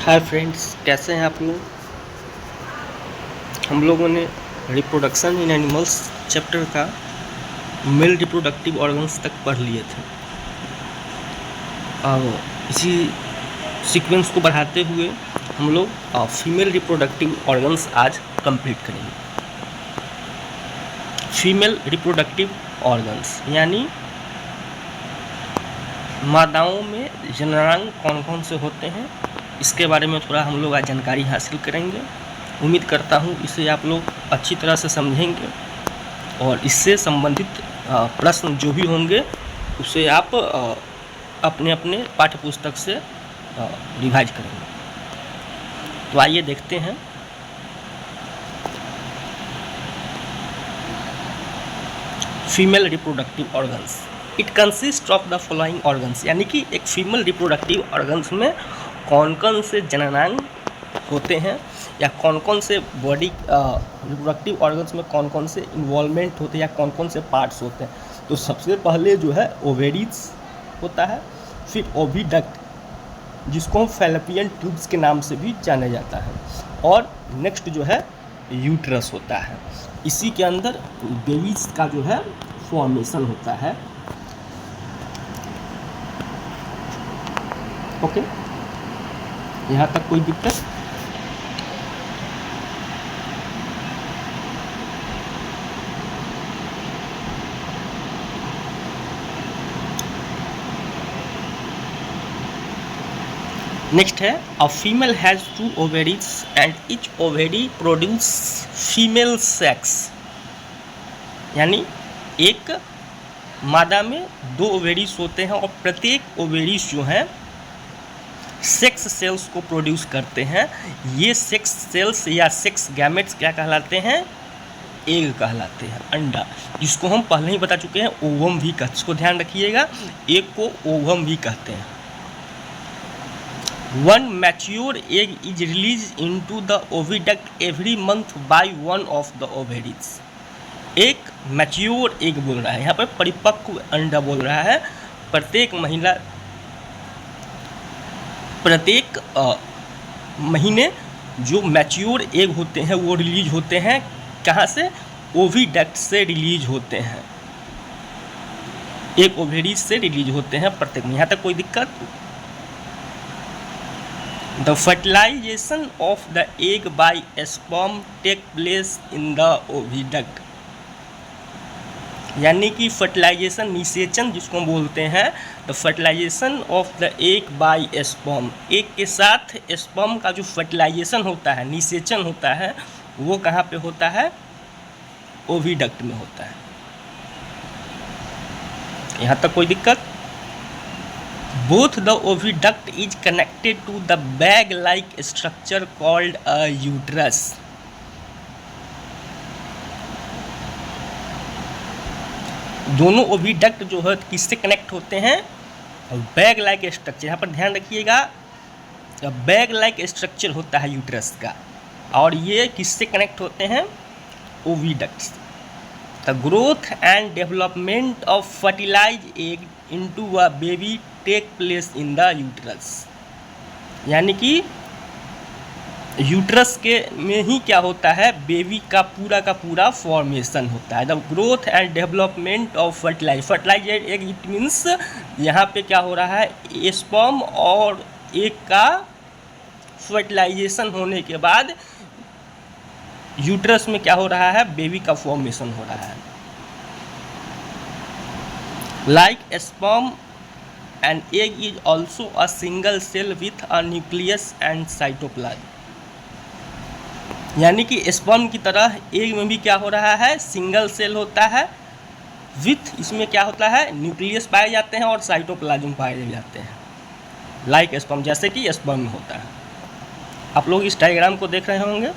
Hi friends, कैसे हैं आप लोग। हम लोगों ने रिप्रोडक्शन इन एनिमल्स चैप्टर का मेल रिप्रोडक्टिव ऑर्गन्स तक पढ़ लिए थे और इसी सीक्वेंस को बढ़ाते हुए हम लोग फीमेल रिप्रोडक्टिव ऑर्गन्स आज कंप्लीट करेंगे। फीमेल रिप्रोडक्टिव ऑर्गन्स यानी मादाओं में जननांग कौन कौन से होते हैं, इसके बारे में थोड़ा हम लोग आज जानकारी हासिल करेंगे। उम्मीद करता हूँ इसे आप लोग अच्छी तरह से समझेंगे और इससे संबंधित प्रश्न जो भी होंगे उसे आप अपने अपने पाठ्य पुस्तक से रिवाइज करेंगे। तो आइए देखते हैं। Female reproductive organs, it consist of the following organs, यानी कि एक फीमेल रिप्रोडक्टिव ऑर्गन्स में कौन कौन से जननांग होते हैं या कौन कौन से बॉडी रिप्रोडक्टिव ऑर्गन्स में कौन कौन से इन्वॉल्वमेंट होते हैं या कौन कौन से पार्ट्स होते हैं। तो सबसे पहले जो है ओवेरीज होता है, फिर ओविडक्ट जिसको हम फैलोपियन ट्यूब्स के नाम से भी जाना जाता है, और नेक्स्ट जो है यूट्रस होता है। इसी के अंदर बेबीज का जो है फॉर्मेशन होता है। ओके, यहाँ तक कोई दिक्कत? नेक्स्ट है a female has 2 ovaries and each ovary produce female sex, यानी एक मादा में 2 ओवेरीज होते हैं और प्रत्येक ओवेरीज जो है सेक्स सेल्स को प्रोड्यूस करते हैं। ये सेक्स सेल्स या सेक्स गैमेट्स क्या कहलाते हैं? एग कहलाते हैं, अंडा, जिसको हम पहले ही बता चुके हैं ओवम भी कहते हैं। इसको ध्यान रखिएगा, एग को ओवम भी कहते हैं। One mature egg is released into the oviduct every month by one of the ovaries. एक मैच्योर एग बोल रहा है, यहाँ पर परिपक्व अंडा बोल रहा है। प्रत्येक महीने जो मैच्योर एग होते हैं वो रिलीज होते हैं। कहाँ से? ओविडक्ट से रिलीज होते हैं, एक ओवेरीज से रिलीज होते हैं प्रत्येक। यहाँ तक कोई दिक्कत? The fertilization of the egg by sperm take place in the oviduct, यानी कि फर्टिलाइजेशन, निषेचन जिसको हम बोलते हैं, the fertilisation of the egg by sperm, egg के साथ स्पर्म का जो फर्टिलाइजेशन होता है, निषेचन होता है, वो कहाँ पे होता है? ओविडक्ट में होता है। यहाँ तक कोई दिक्कत? Both the oviduct is connected to the bag-like structure called a uterus. दोनों ओविडक्ट जो है किससे कनेक्ट होते हैं? Bag like structure. यहाँ पर ध्यान रखिएगा, बैग लाइक स्ट्रक्चर होता है यूट्रस का, और ये किससे कनेक्ट होते हैं? Oviducts. The growth and development of fertilise egg into a baby take place in the uterus, यानी कि यूट्रस के में ही क्या होता है? बेबी का पूरा फॉर्मेशन होता है। The growth and development of fertilise egg, it means यहाँ पे क्या हो रहा है? स्पर्म और एग का फर्टिलाइजेशन होने के बाद यूट्रस में क्या हो रहा है? बेबी का फॉर्मेशन हो रहा है। Like sperm and egg is also a single cell with a nucleus and cytoplasm, यानी कि स्पर्म की तरह एग में भी क्या हो रहा है? सिंगल सेल होता है, विथ इसमें क्या होता है? न्यूक्लियस पाए जाते हैं और साइटोप्लाज्म पाए जाते हैं, लाइक स्पर्म, जैसे कि स्पर्म में होता है। आप लोग इस डायग्राम को देख रहे होंगे।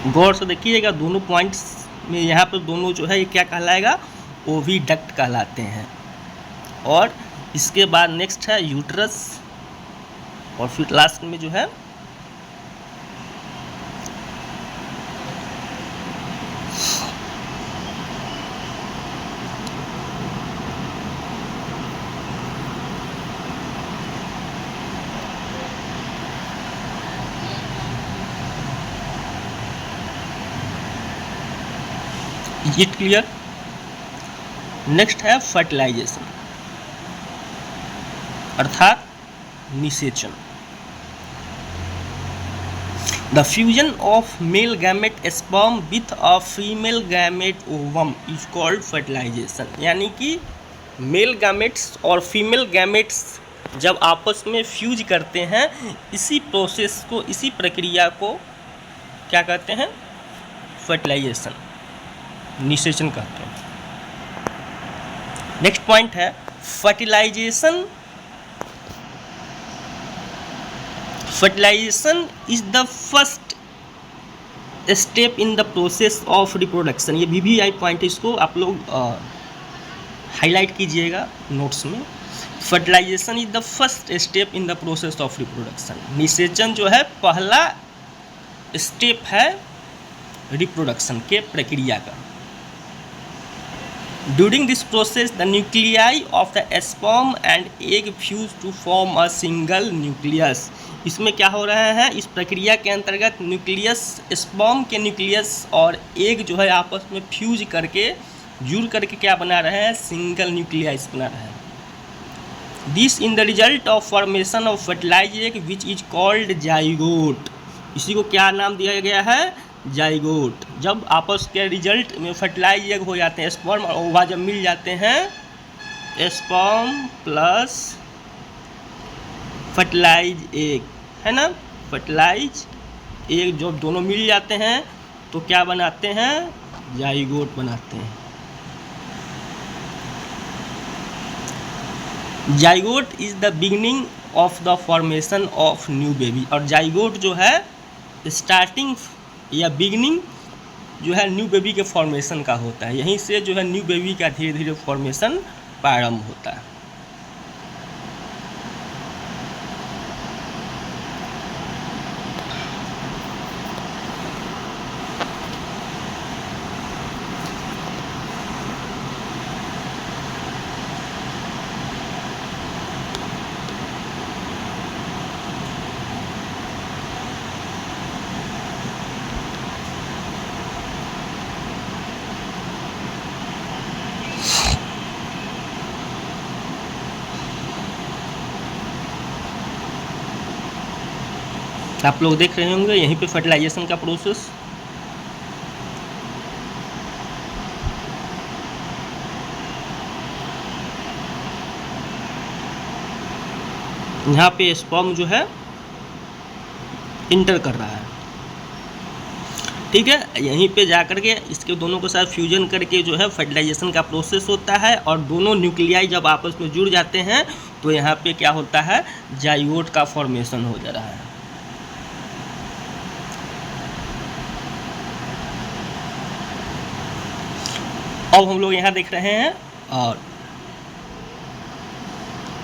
गौर से देखिएगा, दोनों पॉइंट्स में यहाँ पर दोनों जो है ये क्या कहलाएगा? ओविडक्ट कहलाते हैं। और इसके बाद नेक्स्ट है यूट्रस। और फिर लास्ट में जो है इट क्लियर। नेक्स्ट है फर्टिलाइजेशन अर्थात निषेचन। The fusion of male gamete sperm with a female gamete ovum is called fertilisation. यानी कि मेल गैमेट्स और फीमेल गैमेट्स जब आपस में फ्यूज करते हैं, इसी प्रोसेस को, इसी प्रक्रिया को क्या कहते हैं? फर्टिलाइजेशन, निषेचन कहते हैं। नेक्स्ट पॉइंट है fertilisation. Fertilisation is the first step in the process of reproduction. ये VVI पॉइंट है, इसको आप लोग हाईलाइट कीजिएगा नोट्स में। Fertilisation is the first step in the process of reproduction. निषेचन जो है पहला स्टेप है रिप्रोडक्शन के प्रक्रिया का। During this process the nuclei of the sperm and egg fuse to form a single nucleus. इसमें क्या हो रहा है? इस प्रक्रिया के अंतर्गत न्यूक्लियस, स्पर्म के न्यूक्लियस और एग जो है आपस में फ्यूज करके, जुड़ करके क्या बना रहे हैं? सिंगल न्यूक्लियस बना रहे हैं। This in the result of formation of fertilise egg which is called zygote. इसी को क्या नाम दिया गया है? जाइगोट। जब आपस के रिजल्ट में फर्टिलाइज एग हो जाते हैं, स्पर्म और ओवा जब मिल जाते हैं, स्पर्म प्लस फर्टिलाइज एग, है ना, फर्टिलाइज एग जब दोनों मिल जाते हैं तो क्या बनाते हैं? जाइगोट बनाते हैं। Zygote is the beginning of the formation of new baby. और जाइगोट जो है स्टार्टिंग या बिगिनिंग जो है न्यू बेबी के फॉर्मेशन का होता है। यहीं से जो है न्यू बेबी का धीरे धीरे फॉर्मेशन प्रारंभ होता है। आप लोग देख रहे होंगे यहीं पे फर्टिलाइजेशन का प्रोसेस। यहाँ पे स्पर्म जो है इंटर कर रहा है, ठीक है। यहीं पे जाकर के इसके दोनों के साथ फ्यूजन करके जो है फर्टिलाइजेशन का प्रोसेस होता है। और दोनों न्यूक्लियाई जब आपस में जुड़ जाते हैं तो यहाँ पे क्या होता है? जाइगोट का फॉर्मेशन हो जा रहा है। अब हम लोग यहाँ देख रहे हैं और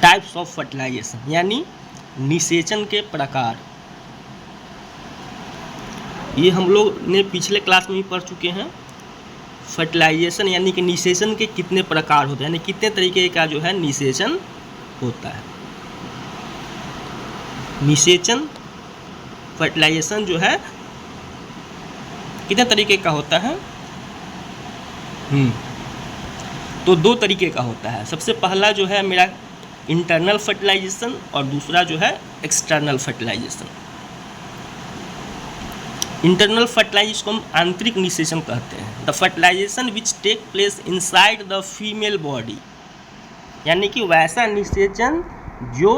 टाइप्स ऑफ फर्टिलाइजेशन, यानी निषेचन के प्रकार। ये हम लोग ने पिछले क्लास में भी पढ़ चुके हैं। फर्टिलाइजेशन यानी कि निषेचन के कितने प्रकार होते हैं, यानी कितने तरीके का जो है निषेचन होता है। निषेचन, फर्टिलाइजेशन जो है कितने तरीके का होता है? तो दो तरीके का होता है। सबसे पहला जो है मेरा इंटरनल फर्टिलाइजेशन और दूसरा जो है एक्सटर्नल फर्टिलाइजेशन। इंटरनल फर्टिलाइजेशन को हम आंतरिक निषेचन कहते हैं। The fertilisation which take place inside the female body, यानी कि वैसा निषेचन जो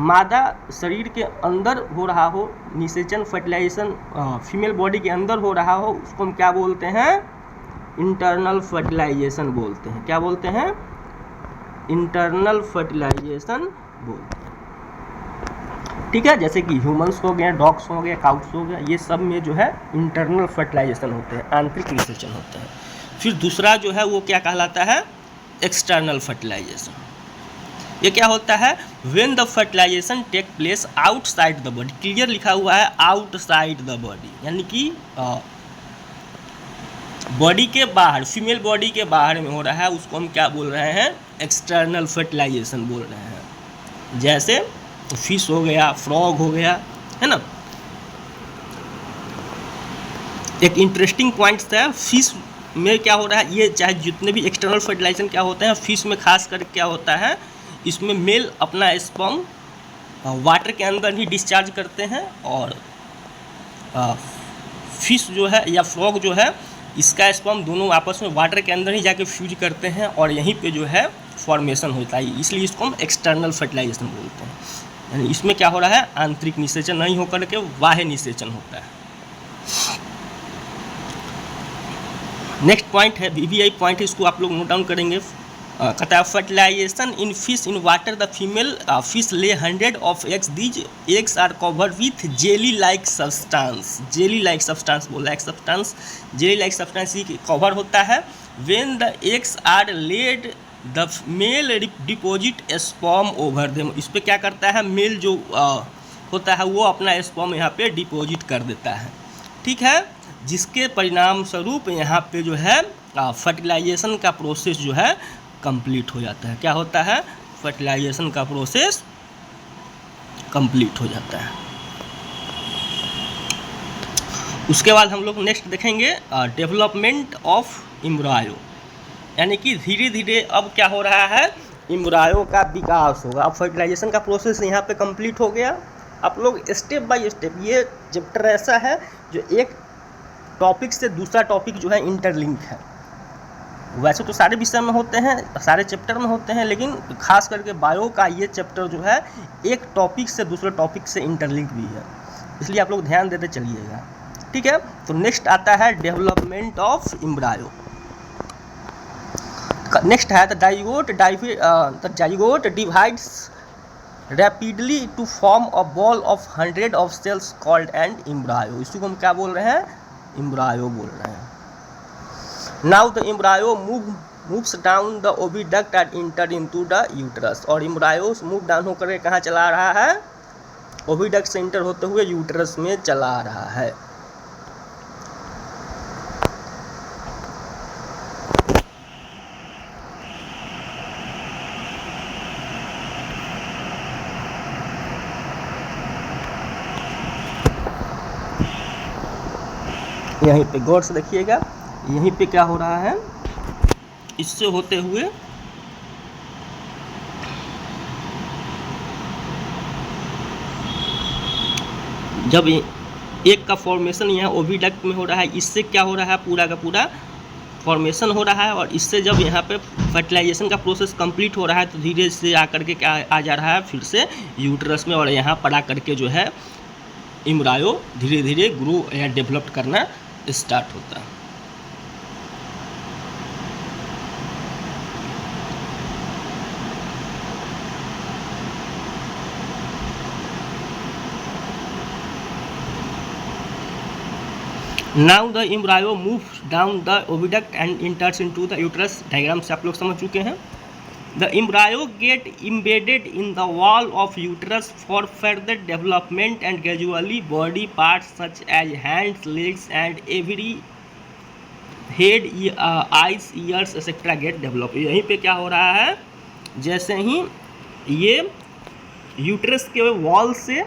मादा शरीर के अंदर हो रहा हो, निषेचन फर्टिलाइजेशन फीमेल बॉडी के अंदर हो रहा हो, उसको हम क्या बोलते हैं? इंटरनल फर्टिलाइजेशन बोलते हैं। क्या बोलते हैं? इंटरनल फर्टिलाइजेशन बोलते हैं, ठीक है। जैसे कि ह्यूमंस हो गए, डॉग्स हो गए, काउट्स हो गया, ये सब में जो है इंटरनल फर्टिलाइजेशन होते हैं, आंतरिक निषेचन होते हैं। फिर दूसरा जो है वो क्या कहलाता है? External fertilisation. ये क्या होता है, when the fertilisation take place outside the body, clear लिखा हुआ है आउटसाइड द बॉडी, यानी कि बॉडी के बाहर, फीमेल बॉडी के बाहर में हो रहा है, उसको हम क्या बोल रहे हैं, एक्सटर्नल फर्टिलाइजेशन बोल रहे हैं। जैसे फिश हो गया, फ्रॉग हो गया, है ना। एक इंटरेस्टिंग पॉइंट है, फिश में क्या हो रहा है, ये चाहे जितने भी एक्सटर्नल फर्टिलाइजेशन क्या होते हैं, फिश में खास कर क्या होता है, इसमें मेल अपना स्पर्म वाटर के अंदर ही डिस्चार्ज करते हैं, और फिश जो है या फ्रॉग जो है, इसका स्पर्म दोनों आपस में वाटर के अंदर ही जाके फ्यूज करते हैं और यहीं पे जो है फॉर्मेशन होता है, इसलिए इसको हम एक्सटर्नल फर्टिलाइजेशन बोलते हैं। यानी इसमें क्या हो रहा है, आंतरिक निषेचन नहीं होकर के बाह्य निषेचन होता है। नेक्स्ट पॉइंट है VVI पॉइंट, इसको आप लोग नोट डाउन करेंगे। कहता है fertilisation in fish in water, the female fish lay 100 of eggs, these eggs are covered with jelly like substance, jelly like substance बोला है, सब्सटेंस जेली लाइक सब्सटेंस ही कवर होता है। When the eggs are laid the male deposit sperm over them, इस पर क्या करता है, मेल जो होता है वो अपना स्पर्म यहाँ पे डिपोजिट कर देता है, ठीक है, जिसके परिणाम स्वरूप यहाँ पे जो है फर्टिलाइजेशन का प्रोसेस जो है कंप्लीट हो जाता है। क्या होता है, फर्टिलाइजेशन का प्रोसेस कंप्लीट हो जाता है। उसके बाद हम लोग नेक्स्ट देखेंगे डेवलपमेंट ऑफ एम्ब्रायो, यानी कि धीरे धीरे अब क्या हो रहा है, एम्ब्रायो का विकास होगा। अब फर्टिलाइजेशन का प्रोसेस यहाँ पे कंप्लीट हो गया। आप लोग स्टेप बाय स्टेप, ये चैप्टर ऐसा है जो एक टॉपिक से दूसरा टॉपिक जो है इंटरलिंक है। वैसे तो सारे विषय में होते हैं, सारे चैप्टर में होते हैं, लेकिन खास करके बायो का ये चैप्टर जो है एक टॉपिक से दूसरे टॉपिक से इंटरलिंक भी है, इसलिए आप लोग ध्यान देते चलिएगा, ठीक है। तो नेक्स्ट आता है डेवलपमेंट ऑफ एम्ब्रायो। नेक्स्ट है the zygote divides rapidly to form a ball of 100 of cells called and embryo, इसको हम क्या बोल रहे हैं, एम्ब्रायो बोल रहे हैं। Now the embryo moves down the oviduct and inter into the uterus, और एम्ब्रायो मूव डाउन होकर कहाँ चला रहा है, ओविडक्ट से इंटर होते हुए यूटरस में चला रहा है। यहीं पे गौर से देखिएगा, यहीं पे क्या हो रहा है, इससे होते हुए जब एक का फॉर्मेशन यहाँ ओविडक्ट में हो रहा है, इससे क्या हो रहा है, पूरा का पूरा फॉर्मेशन हो रहा है, और इससे जब यहाँ पे फर्टिलाइजेशन का प्रोसेस कंप्लीट हो रहा है तो धीरे से आकर के क्या आ जा रहा है, फिर से यूट्रस में, और यहाँ पर आकर के जो है एम्ब्रायो धीरे धीरे ग्रो या डेवलप करना स्टार्ट होता है। Now the embryo moves down the oviduct and इंटर्स into the uterus, diagram से आप लोग समझ चुके हैं। The embryo get embedded in the wall of uterus for further development and gradually body parts such as hands, legs and every head, eyes, ears etc. get developed। यहीं पे क्या हो रहा है, जैसे ही ये यूट्रस के वॉल से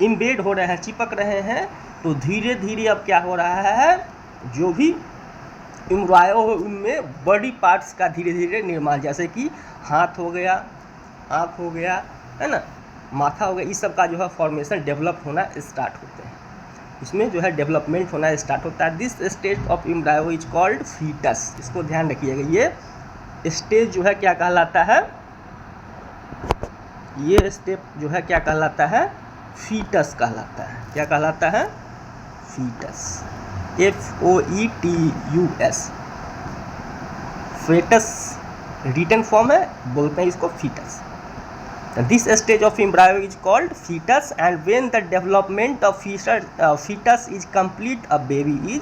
इम्बेड हो रहे हैं, चिपक रहे हैं, तो धीरे धीरे अब क्या हो रहा है, जो भी एम्ब्रायो उनमें बॉडी पार्ट्स का धीरे धीरे निर्माण, जैसे कि हाथ हो गया, आँख हो गया, है ना, माथा हो गया, इस सब का जो है फॉर्मेशन डेवलप होना स्टार्ट होते हैं, इसमें जो है डेवलपमेंट होना स्टार्ट होता है। This stage of embryo is called foetus, इसको ध्यान रखिएगा, ये स्टेज जो है क्या कहलाता है, ये स्टेप जो है क्या कहलाता है, फीटस कहलाता है। क्या कहलाता है, foetus, FOETUS, foetus written form है, बोलते हैं इसको foetus. This stage of embryo is called foetus and when the development of foetus is complete a baby is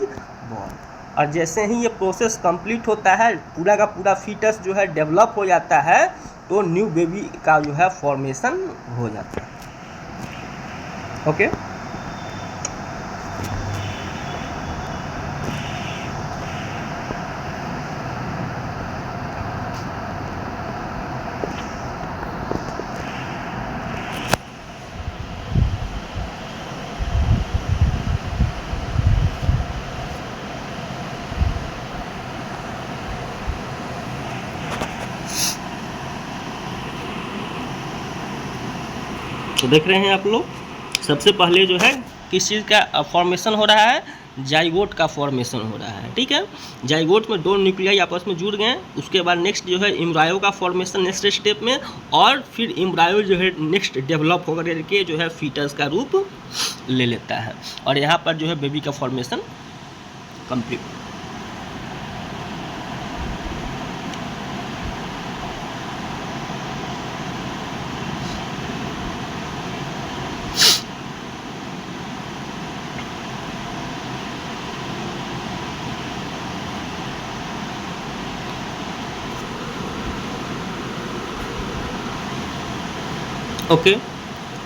born, और जैसे ही ये प्रोसेस कंप्लीट होता है, पूरा का पूरा फीटस जो है डेवलप हो जाता है, तो तो न्यू बेबी का जो है फॉर्मेशन हो जाता है। ओके, तो देख रहे हैं आप लोग, सबसे पहले जो है किस चीज़ का फॉर्मेशन हो रहा है, जाइगोट का फॉर्मेशन हो रहा है। ठीक है, जाइगोट में 2 न्यूक्लियाई आपस में जुड़ गए, उसके बाद नेक्स्ट जो है एम्ब्रायो का फॉर्मेशन नेक्स्ट स्टेप में, और फिर एम्ब्रायो जो है नेक्स्ट डेवलप होकर के जो है फीटस का रूप ले लेता है, और यहाँ पर जो है बेबी का फॉर्मेशन कंप्लीट। ओके,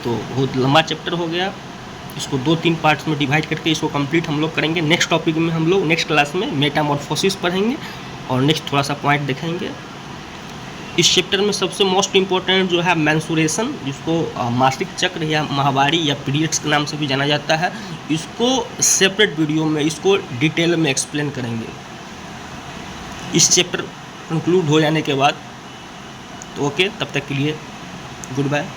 तो बहुत लंबा चैप्टर हो गया, इसको 2-3 पार्ट्स में डिवाइड करके इसको कंप्लीट हम लोग करेंगे। नेक्स्ट टॉपिक में हम लोग नेक्स्ट क्लास में मेटामॉर्फोसिस पढ़ेंगे और नेक्स्ट थोड़ा सा पॉइंट देखेंगे। इस चैप्टर में सबसे मोस्ट इम्पोर्टेंट जो है मेंसुरेशन, जिसको मासिक चक्र या माहवारी या पीरियड्स के नाम से भी जाना जाता है, इसको सेपरेट वीडियो में इसको डिटेल में एक्सप्लेन करेंगे इस चैप्टर कंक्लूड हो जाने के बाद। तो ओके, तब तक के लिए गुड बाय।